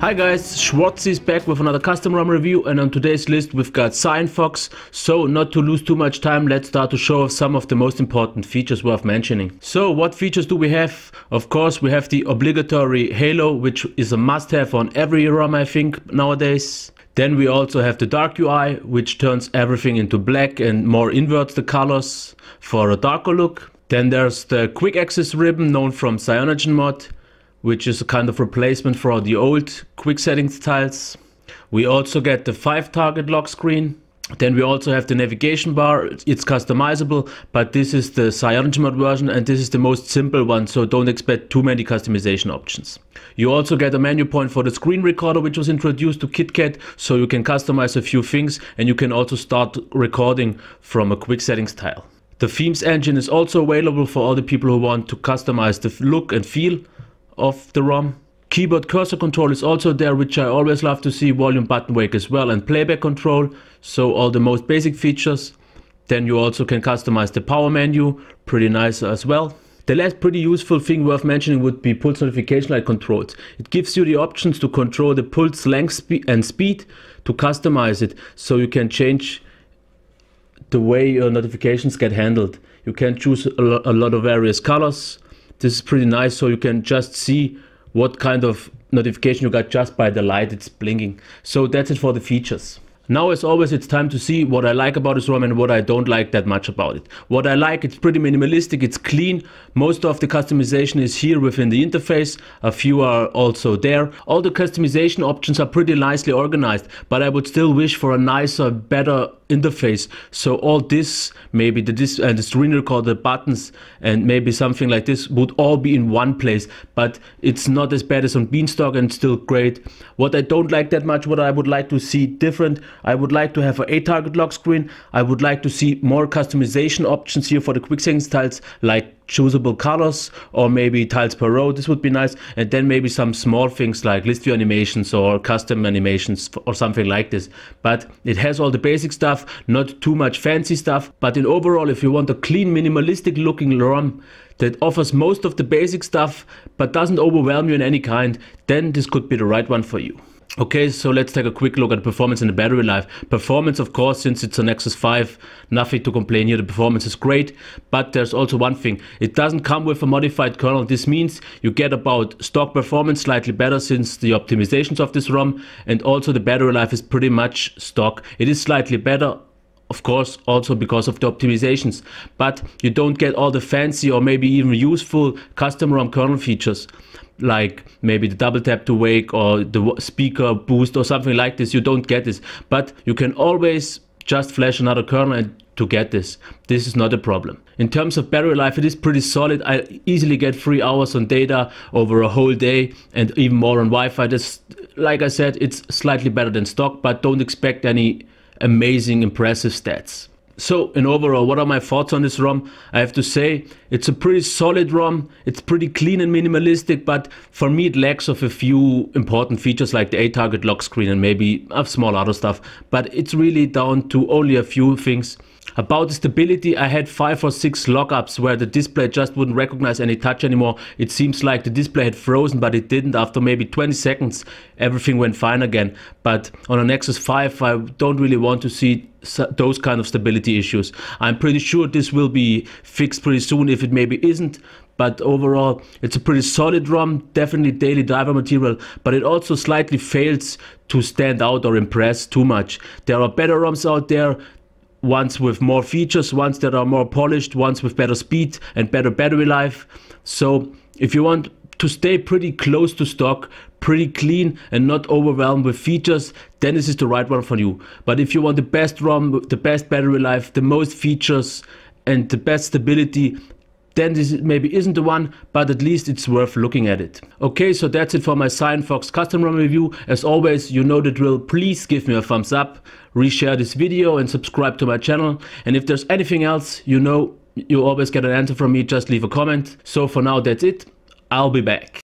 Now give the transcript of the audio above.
Hi guys, Schwartz is back with another custom ROM review, and on today's list we've got CyanFox. So not to lose too much time, let's start to show off some of the most important features worth mentioning. So what features do we have? Of course we have the obligatory halo, which is a must-have on every ROM I think nowadays. Then we also have the dark UI, which turns everything into black and more inverts the colors for a darker look. Then there's the quick access ribbon known from CyanogenMod, which is a kind of replacement for the old quick settings tiles. We also get the 5-target lock screen. Then we also have the navigation bar. It's customizable, but this is the CyanogenMod version and this is the most simple one, so don't expect too many customization options. You also get a menu point for the screen recorder, which was introduced to KitKat, so you can customize a few things and you can also start recording from a quick settings tile. The themes engine is also available for all the people who want to customize the look and feel of the ROM. Keyboard cursor control is also there, which I always love to see, volume button wake as well, and playback control, so all the most basic features. Then you also can customize the power menu, pretty nice as well. The last pretty useful thing worth mentioning would be pulse notification light controls. It gives you the options to control the pulse length and speed, to customize it, so you can change the way your notifications get handled. You can choose a lot of various colors. This is pretty nice, so you can just see what kind of notification you got just by the light it's blinking. So that's it for the features. Now as always, it's time to see what I like about this ROM and what I don't like that much about it. What I like, it's pretty minimalistic, it's clean. Most of the customization is here within the interface. A few are also there. All the customization options are pretty nicely organized, but I would still wish for a nicer, better interface. So all this, maybe the screen recorder buttons and maybe something like this would all be in one place, but it's not as bad as on Beanstalk and still great. What I don't like that much, what I would like to see different, I would like to have an 8-target lock screen. I would like to see more customization options here for the quick settings tiles, like choosable colors or maybe tiles per row. This would be nice. And then maybe some small things like list view animations or custom animations or something like this. But it has all the basic stuff, not too much fancy stuff. But in overall, if you want a clean, minimalistic looking ROM that offers most of the basic stuff but doesn't overwhelm you in any kind, then this could be the right one for you. Okay, so let's take a quick look at the performance and the battery life. Performance, of course, since it's a Nexus 5, nothing to complain here. The performance is great, but there's also one thing. It doesn't come with a modified kernel. This means you get about stock performance, slightly better since the optimizations of this ROM, and also the battery life is pretty much stock. It is slightly better, of course, also because of the optimizations, but you don't get all the fancy or maybe even useful custom ROM kernel features, like maybe the double tap to wake or the speaker boost or something like this. You don't get this, but you can always just flash another kernel and to get this. This is not a problem. In terms of battery life, it is pretty solid. I easily get 3 hours on data over a whole day and even more on Wi-Fi. This, like I said, it's slightly better than stock, but don't expect any amazing, impressive stats. So in overall, what are my thoughts on this ROM? I have to say it's a pretty solid ROM. It's pretty clean and minimalistic, but for me it lacks of a few important features like the 8-target lock screen and maybe a small other stuff, but it's really down to only a few things. About the stability, I had 5 or 6 lockups where the display just wouldn't recognize any touch anymore. It seems like the display had frozen, but it didn't. After maybe 20 seconds, everything went fine again. But on a Nexus 5, I don't really want to see those kind of stability issues. I'm pretty sure this will be fixed pretty soon if it maybe isn't. But overall, it's a pretty solid ROM, definitely daily driver material, but it also slightly fails to stand out or impress too much. There are better ROMs out there, ones with more features, ones that are more polished, ones with better speed and better battery life. So if you want to stay pretty close to stock, pretty clean and not overwhelmed with features, then this is the right one for you. But if you want the best ROM, the best battery life, the most features and the best stability, then this maybe isn't the one, but at least it's worth looking at it. Okay, so that's it for my CyanFox custom ROM review. As always, you know the drill. Please give me a thumbs up, reshare this video and subscribe to my channel. And if there's anything else, you know, you always get an answer from me, just leave a comment. So for now, that's it. I'll be back.